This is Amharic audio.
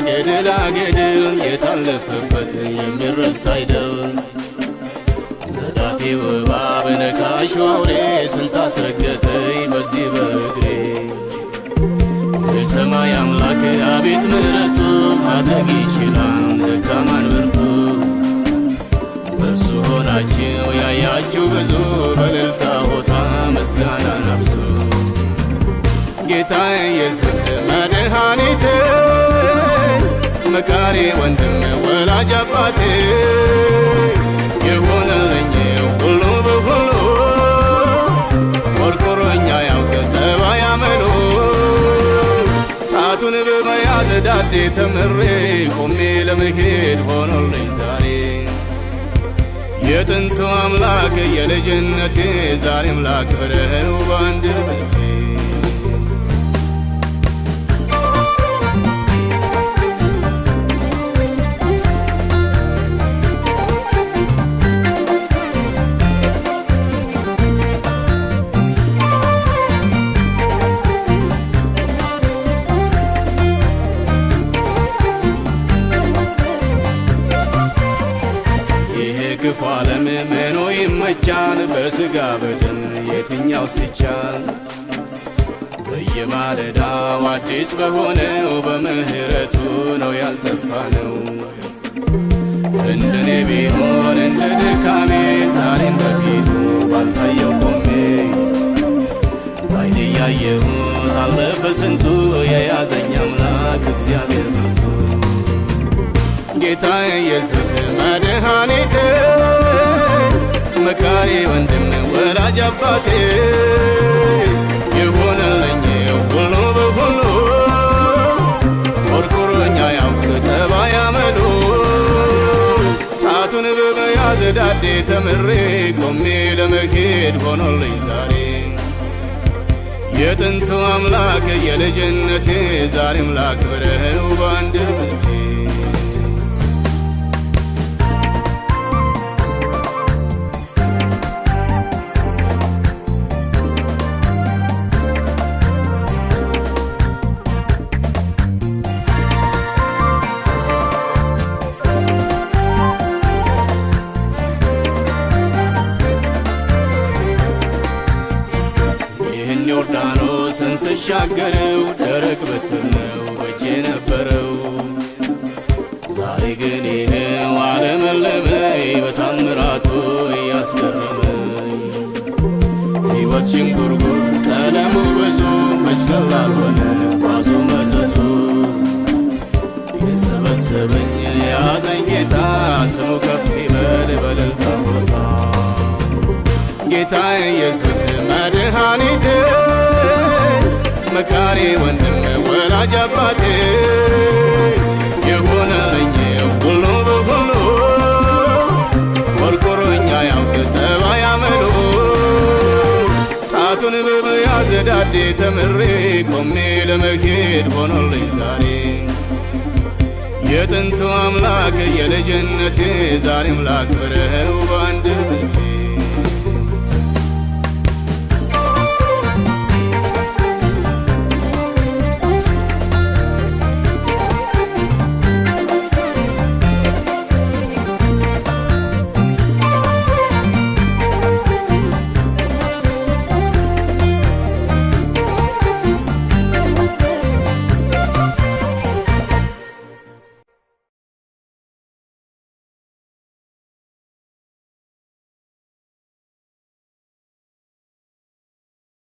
ገደላ ገደል የታለፈበት የሚረሳ አይደል ነዳፊ እባብ ነካሽ አውሬ ስንት አስረገጠኝ በዚህ በእግሬ የሰማይ አምላክ አቤት ምሕረቱ ማድረግ ይችላል ደካማን ብርቱ በእርሱ ሆናችሁ ያያችሁ ብዙ በእልልታ ሆታ ምስጋናን አብዙ ጌታ ኢየሱስ መድኃኒቴ መካሪ ወንድም ወላጅ አባቴ የሆነልኝ ሁሉ በሁሉ ቆርቆሮኛ ያውቅ ጠባይ አመሉ ጣቱን በመያዝ ዳዴ ተምሬ ቆሜ ለመሄድ ሆኖልኝ ዛሬ የጥንቱ አምላክ የልጅነቴ ዛሬም ላክብረው በአንደበቴ ክፉ ዓለም ምኑ ይመቻል በሥጋ በደም የትኛው ሲቻል በየማለዳው አዲስ በሆነው በምህረቱ ነው ያልጠፋነው እንደኔ ቢሆን እንደ ድካሜ ዛሬም በፊቱ ባልታየው ቆሜ ባይኔ ያየሁት አለፈ ስንቱ የያዘኝ አምላክ እግዚአብሔር ብርቱ ጌታ ኢየሱስ መድኃኒቴ መካሪ ወንድም ወላጅ አባቴ የሆነልኝ ሁሉ በሁሉ ቆርቆሮኛ ያውቅ ጠባይ አመሉ ጣቱን በመያዝ ዳዴ ተምሬ ቆሜ ለመሄድ ሆኖልኝ ዛሬ የጥንቱ አምላክ የልጅነቴ ዛሬም ላክብረው በአንደበቴ ዮርዳኖስን ስሻገረው ደረቅ በትር ነው በእጄ ነበረው ዛሬ ግን ይኸው አለመለመኝ በታምራቱ እያስገረመኝ ሕይወት ሽንጉርጉር ቀለሙ ብዙ መች ቀላል ሆነ ኳሱ መሰሱ የሰበሰበኝ የያዘኝ ጌታ ስሙ ከፍ ይበል በእልልታ ቦታ ጌታ ኢየሱስ መድኃኒቴ መካሪ ወንድም ወላጅ አባቴ የሆነልኝ ሁሉ በሁሉ ቆርቆሮኛ ያውቅ ጠባይ አመሉ ጣቱን በመያዝ ዳዴ ተምሬ ቆሜ ለመሄድ ሆኖልኝ ዛሬ የጥንቱ አምላክ የልጅነቴ ዛሬም ላክብረው በአንደበቴ